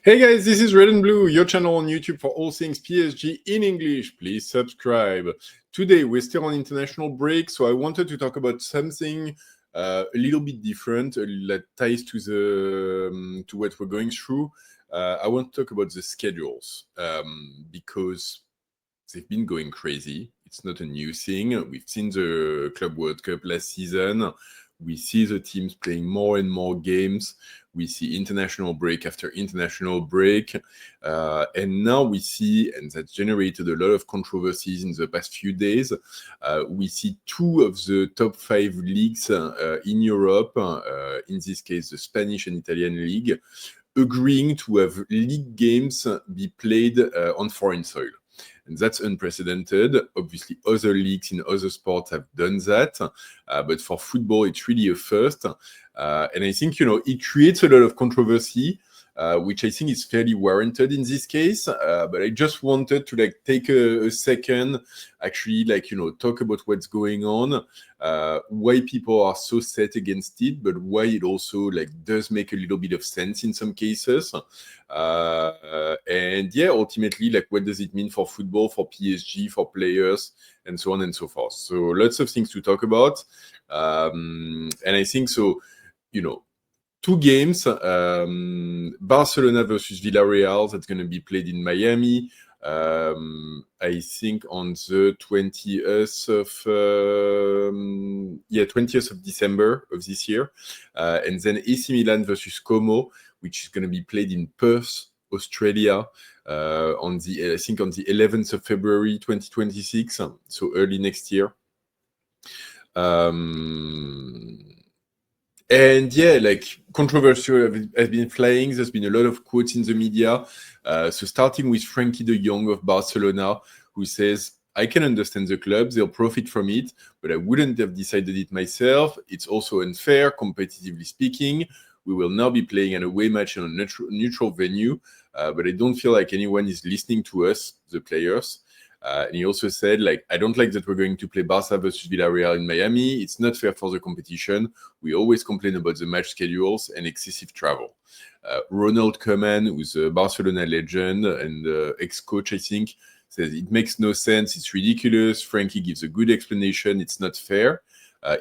Hey guys, this is Red and Blue, your channel on YouTube for all things PSG in English. Please subscribe. Today we're still on international break, so I wanted to talk about something a little bit different that ties to what we're going through. I want to talk about the schedules because they've been going crazy. It's not a new thing. We've seen the Club World Cup last season. We see the teams playing more and more games. We see international break after international break. And now we see, and that's generated a lot of controversies in the past few days, we see two of the top 5 leagues in Europe, in this case the Spanish and Italian league, agreeing to have league games be played on foreign soil. And that's unprecedented. Obviously, other leagues in other sports have done that. But for football, it's really a first. And I think, it creates a lot of controversy, which I think is fairly warranted in this case. But I just wanted to take a second, actually, talk about what's going on, why people are so set against it, but why it also does make a little bit of sense in some cases. And yeah, ultimately, what does it mean for football, for PSG, for players, and so on and so forth. So lots of things to talk about. And I think so, 2 games, Barcelona versus Villarreal, that's going to be played in Miami. I think on the 20th of December of this year. And then AC Milan versus Como, which is going to be played in Perth, Australia, on the 11th of February 2026, so early next year. And yeah, controversy has been flying. There's been a lot of quotes in the media. So starting with Frenkie de Jong of Barcelona, who says, I can understand the club, they'll profit from it, but I wouldn't have decided it myself. It's also unfair, competitively speaking. We will now be playing an away match in a neutral venue, but I don't feel like anyone is listening to us, the players. And he also said, I don't like that we're going to play Barça versus Villarreal in Miami. It's not fair for the competition. We always complain about the match schedules and excessive travel. Ronald Koeman, who's a Barcelona legend and ex-coach, I think, says it makes no sense. It's ridiculous. Frenkie gives a good explanation. It's not fair.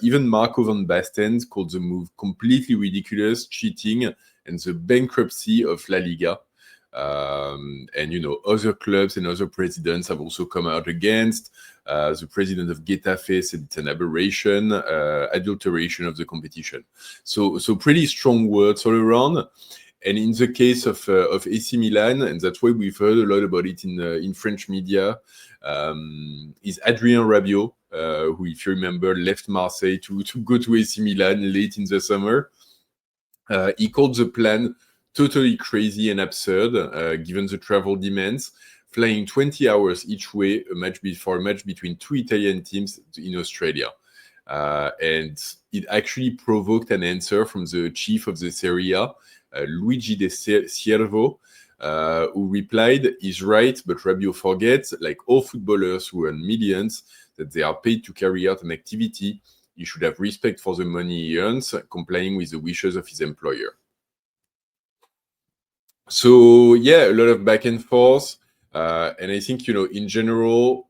Even Marco van Basten called the move completely ridiculous, cheating, and the bankruptcy of La Liga. And other clubs and other presidents have also come out against. The president of Getafe said it's an aberration, adulteration of the competition. So pretty strong words all around. And in the case of AC Milan, and that's why we've heard a lot about it in French media, is Adrien Rabiot, who, if you remember, left Marseille to go to AC Milan late in the summer. He called the plan totally crazy and absurd, given the travel demands, flying 20 hours each way, for a match between 2 Italian teams in Australia. And it actually provoked an answer from the chief of the Serie A, Luigi De Siervo, who replied, he's right, but Rabiot forgets, like all footballers who earn millions, that they are paid to carry out an activity. He should have respect for the money he earns, complying with the wishes of his employer. So yeah, a lot of back and forth. And I think, in general,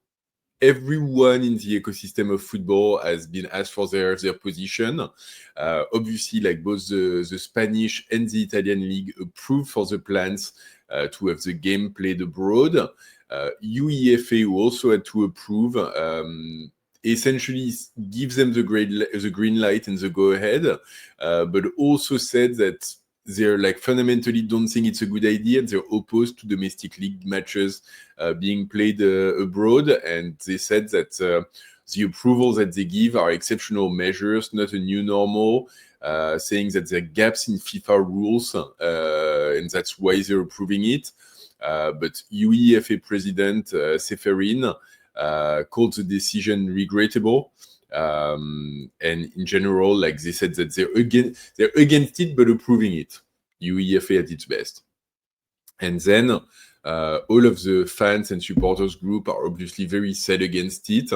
everyone in the ecosystem of football has been asked for their position. Obviously, both the Spanish and the Italian league approved for the plans to have the game played abroad. UEFA, who also had to approve, essentially gives them the green light and the go-ahead, but also said that they're fundamentally don't think it's a good idea. They're opposed to domestic league matches being played abroad. And they said that the approvals that they give are exceptional measures, not a new normal, saying that there are gaps in FIFA rules, and that's why they're approving it. But UEFA President Seferin called the decision regrettable. And in general, they said that they're against it, but approving it. UEFA at its best. And then all of the fans and supporters group are obviously very sad against it.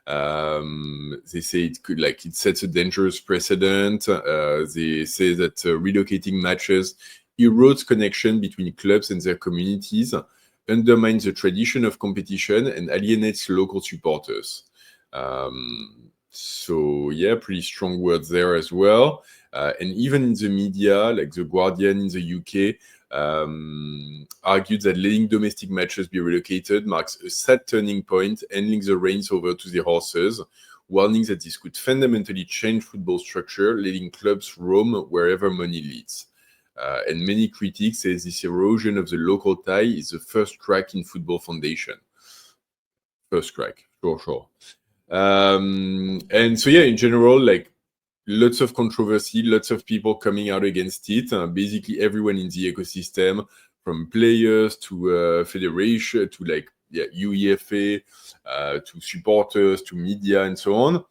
They say it sets a dangerous precedent. They say that relocating matches erodes connection between clubs and their communities, undermines the tradition of competition, and alienates local supporters. So yeah, pretty strong words there as well. And even in the media, like The Guardian in the UK, argued that letting domestic matches be relocated marks a sad turning point, handing the reins over to the horses, warning that this could fundamentally change football structure, letting clubs roam wherever money leads. And many critics say this erosion of the local tie is the first crack in football foundation. First crack, sure. And so yeah, in general, like lots of controversy, lots of people coming out against it. Basically, everyone in the ecosystem, from players to federation to like UEFA, to supporters to media and so on.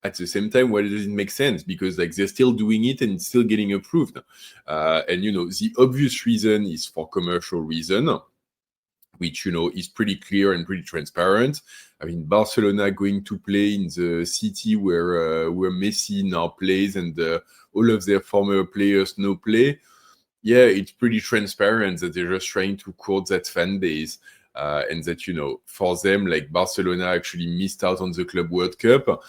At the same time, why does it make sense? Because like they're still doing it and it's still getting approved. And the obvious reason is for commercial reason, which is pretty clear and pretty transparent. I mean, Barcelona going to play in the city where Messi now plays and all of their former players now play. Yeah, it's pretty transparent that they're just trying to court that fan base. And that, for them, like Barcelona actually missed out on the Club World Cup.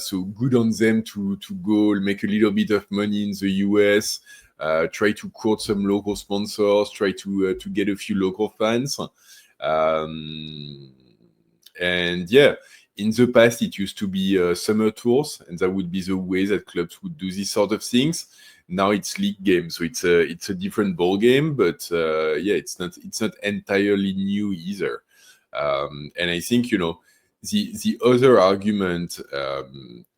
So good on them to go make a little bit of money in the US, try to court some local sponsors, try to get a few local fans. And yeah, in the past, it used to be summer tours, and that would be the way that clubs would do these sort of things. Now it's league games, so it's a different ball game, but yeah, it's not entirely new either. And I think the other argument,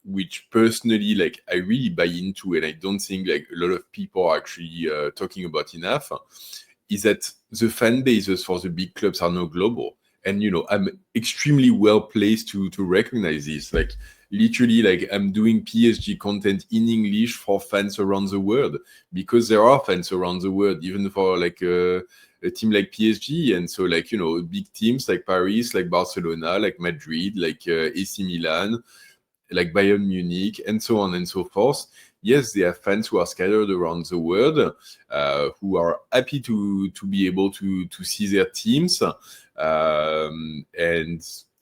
which personally like I really buy into, and I don't think like a lot of people are actually talking about enough, is that the fan bases for the big clubs are now global. And I'm extremely well placed to recognize this. Like literally, like I'm doing PSG content in English for fans around the world, because there are fans around the world, even for like a team like PSG. And so like big teams like Paris, like Barcelona, like Madrid, like AC Milan, like Bayern Munich, and so on and so forth. Yes, they have fans who are scattered around the world, who are happy to be able to see their teams. And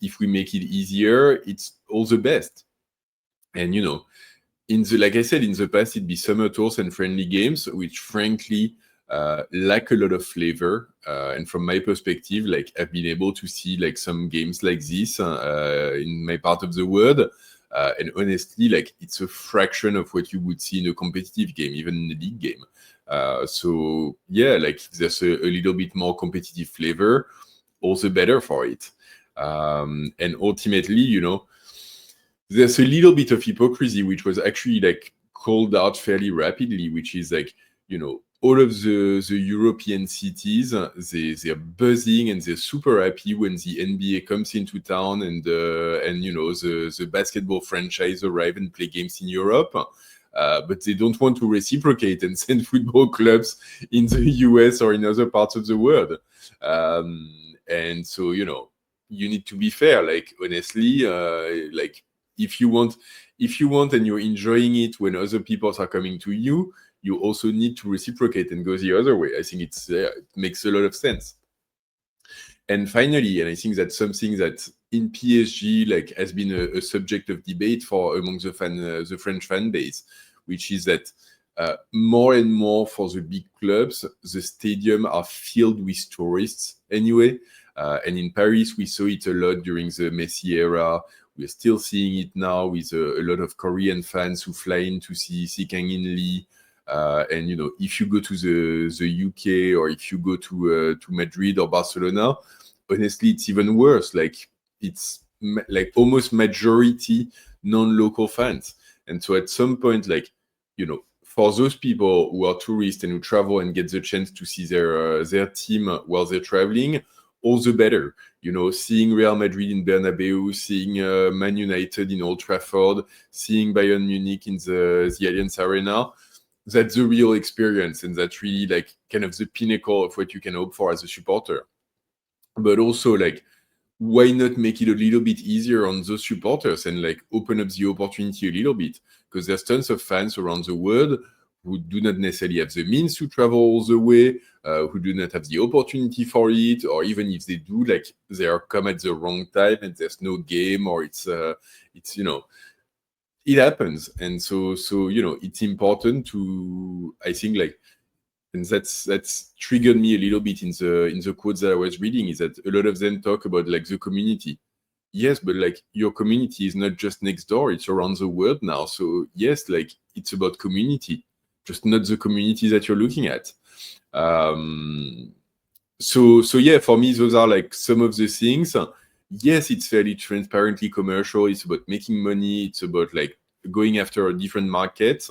if we make it easier, it's all the best. And like I said, in the past, it'd be summer tours and friendly games, which frankly lack a lot of flavor. And from my perspective, like I've been able to see like some games like this in my part of the world. And honestly, like it's a fraction of what you would see in a competitive game, even in a league game. So yeah, like if there's a little bit more competitive flavor, all the better for it. And ultimately, there's a little bit of hypocrisy, which was actually like called out fairly rapidly, which is like, all of the European cities, they're buzzing and they're super happy when the NBA comes into town and the basketball franchise arrive and play games in Europe. But they don't want to reciprocate and send football clubs in the US or in other parts of the world. And so, you need to be fair. Like, honestly, like if you want and you're enjoying it when other people are coming to you, you also need to reciprocate and go the other way. I think it makes a lot of sense. And finally, and I think that's something that in PSG like has been a subject of debate among the French fan base, which is that more and more for the big clubs, the stadium are filled with tourists anyway. And in Paris, we saw it a lot during the Messi era. We're still seeing it now with a lot of Korean fans who fly in to see Kang-in Lee. And if you go to the UK or if you go to Madrid or Barcelona, honestly, it's even worse. Like it's like almost majority non-local fans. And so at some point, like for those people who are tourists and who travel and get the chance to see their team while they're traveling, all the better. Seeing Real Madrid in Bernabeu, seeing Man United in Old Trafford, seeing Bayern Munich in the Allianz Arena. That's the real experience, and that's really like kind of the pinnacle of what you can hope for as a supporter. But also, like, why not make it a little bit easier on those supporters and like open up the opportunity a little bit? Because there's tons of fans around the world who do not necessarily have the means to travel all the way, who do not have the opportunity for it, or even if they do, like they are come at the wrong time and there's no game, or it's it happens. And so it's important to, I think, like, and that's triggered me a little bit in the quotes that I was reading, is that a lot of them talk about like the community. Yes, but like your community is not just next door, it's around the world now. So yes, like it's about community, just not the community that you're looking at. So yeah, for me, those are like some of the things. Yes, it's fairly transparently commercial. It's about making money. It's about like going after a different market.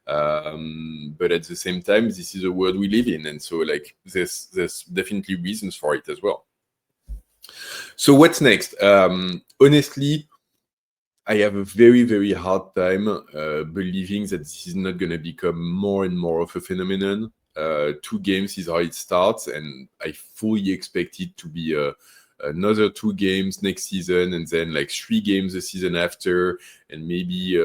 But at the same time, this is a world we live in, and so like there's definitely reasons for it as well. So what's next? Honestly, I have a very, very hard time believing that this is not going to become more and more of a phenomenon. 2 games is how it starts, and I fully expect it to be another 2 games next season, and then like 3 games the season after, and maybe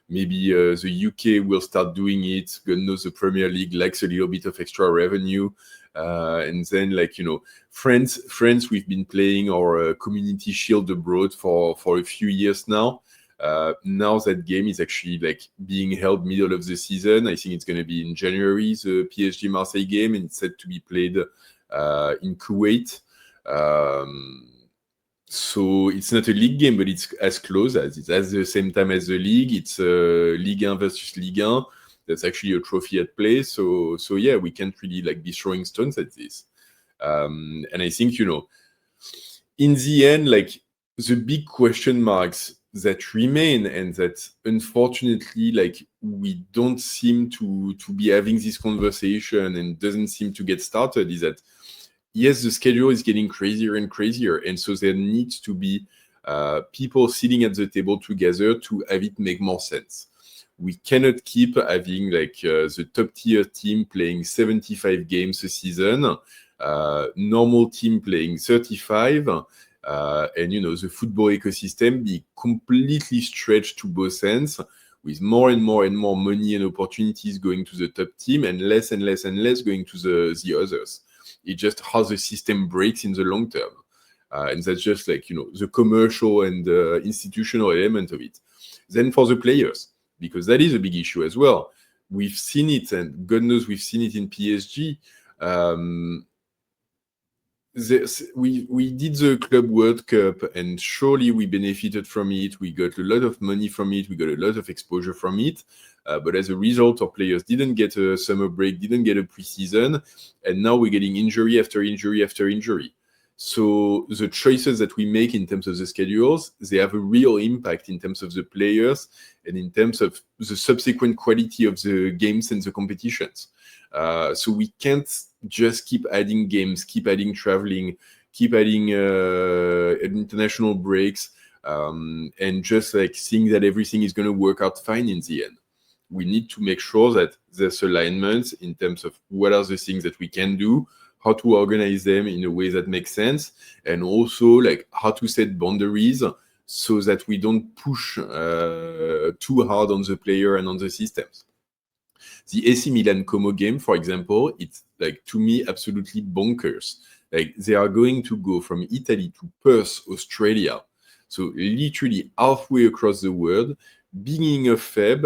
the UK will start doing it. God knows the Premier League likes a little bit of extra revenue. And then, like, France, we've been playing our Community Shield abroad for a few years now. Now that game is actually like being held middle of the season. I think it's going to be in January, the PSG Marseille game, and it's set to be played in Kuwait. So it's not a league game, but it's as close as it's at the same time as the league. It's Ligue 1 versus Ligue 1. That's actually a trophy at play. So yeah, we can't really like be throwing stones at this. And I think, in the end, like the big question marks that remain, and that unfortunately, like we don't seem to be having this conversation and doesn't seem to get started, is that yes, the schedule is getting crazier and crazier, and so there needs to be people sitting at the table together to have it make more sense. We cannot keep having like the top tier team playing 75 games a season, normal team playing 35, and the football ecosystem be completely stretched to both ends, with more and more and more money and opportunities going to the top team, and less and less and less going to the others. It's just how the system breaks in the long term. And that's just like, the commercial and institutional element of it. Then for the players, because that is a big issue as well. We've seen it, and God knows we've seen it in PSG. We did the Club World Cup, and surely we benefited from it. We got a lot of money from it. We got a lot of exposure from it. But as a result, our players didn't get a summer break, didn't get a preseason, and now we're getting injury after injury after injury. So the choices that we make in terms of the schedules, they have a real impact in terms of the players and in terms of the subsequent quality of the games and the competitions. So we can't just keep adding games, keep adding traveling, keep adding international breaks, and just like think that everything is going to work out fine in the end. We need to make sure that there's alignment in terms of what are the things that we can do, how to organize them in a way that makes sense, and also like how to set boundaries so that we don't push too hard on the player and on the systems. The AC Milan Como game, for example, it's like, to me, absolutely bonkers. Like they are going to go from Italy to Perth, Australia. So literally halfway across the world, beginning of Feb,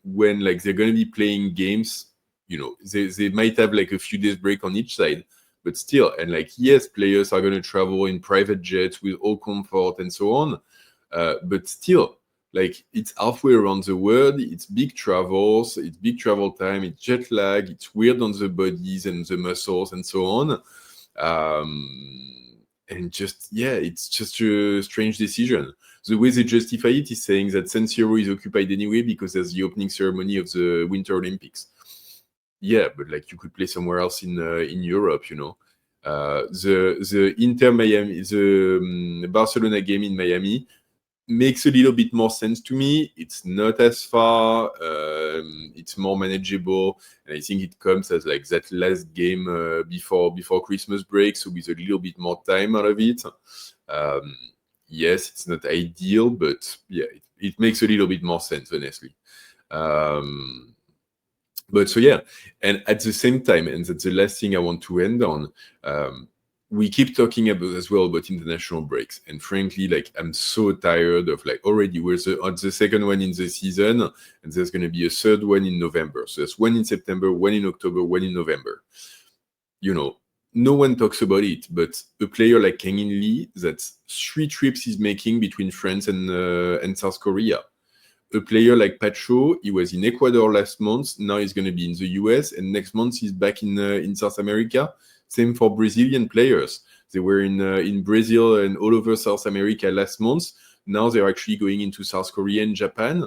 when like they're going to be playing games, they might have like a few days break on each side, but still, and like, yes, players are going to travel in private jets with all comfort and so on, but still, like, it's halfway around the world, it's big travels, it's big travel time, it's jet lag, it's weird on the bodies and the muscles and so on. And just, yeah, it's just a strange decision. The way they justify it is saying that San Siro is occupied anyway because there's the opening ceremony of the Winter Olympics. Yeah, but like you could play somewhere else in Europe, The Inter Miami, the Barcelona game in Miami makes a little bit more sense to me. It's not as far, it's more manageable, and I think it comes as like that last game before Christmas break, so with a little bit more time out of it. Yes, it's not ideal, but yeah, it makes a little bit more sense, honestly. But so yeah, and at the same time, and that's the last thing I want to end on. We keep talking about as well about international breaks, and frankly, like I'm so tired of like already we're on the second one in the season, and there's going to be a third one in November. So there's one in September, one in October, one in November. You know, no one talks about it, but a player like Kangin Lee, that's 3 trips he's making between France and South Korea. A player like Pacho, he was in Ecuador last month. Now he's going to be in the US, and next month he's back in South America. Same for Brazilian players. They were in Brazil and all over South America last month. Now they're actually going into South Korea and Japan.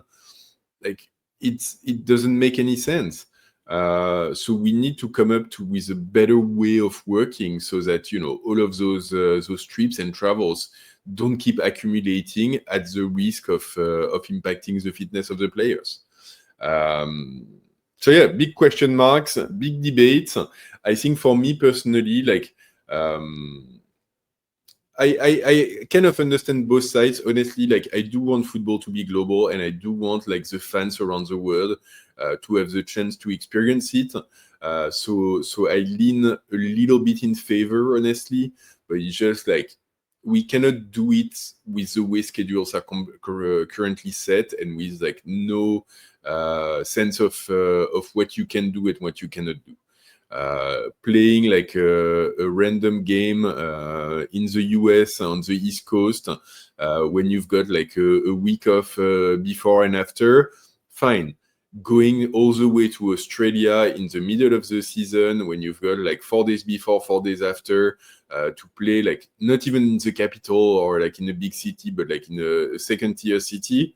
Like it doesn't make any sense. So we need to come up with a better way of working so that all of those trips and travels don't keep accumulating at the risk of impacting the fitness of the players. So yeah, big question marks, big debates. I think for me personally, like I kind of understand both sides. Honestly, like I do want football to be global, and I do want like the fans around the world to have the chance to experience it. So I lean a little bit in favor, honestly, but it's just like we cannot do it with the way schedules are currently set, and with like no sense of what you can do and what you cannot do. Playing like a random game in the US on the East Coast when you've got like a week off before and after, fine. Going all the way to Australia in the middle of the season when you've got like 4 days before, 4 days after to play, like not even in the capital or like in a big city, but like in a second tier city.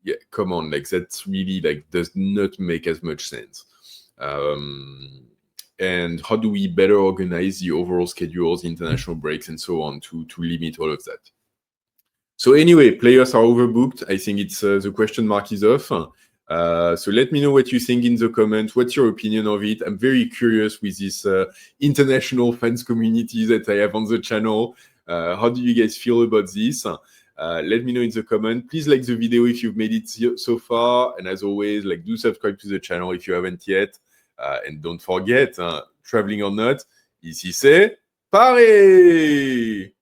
Yeah, come on, like that's really like does not make as much sense. And how do we better organize the overall schedules, international breaks, and so on to limit all of that? So anyway, players are overbooked. I think it's the question mark is off. So let me know what you think in the comments. What's your opinion of it? I'm very curious with this international fans community that I have on the channel. How do you guys feel about this? Let me know in the comment. Please like the video if you've made it so far. And as always, like do subscribe to the channel if you haven't yet. And don't forget, traveling or not, ici c'est Paris!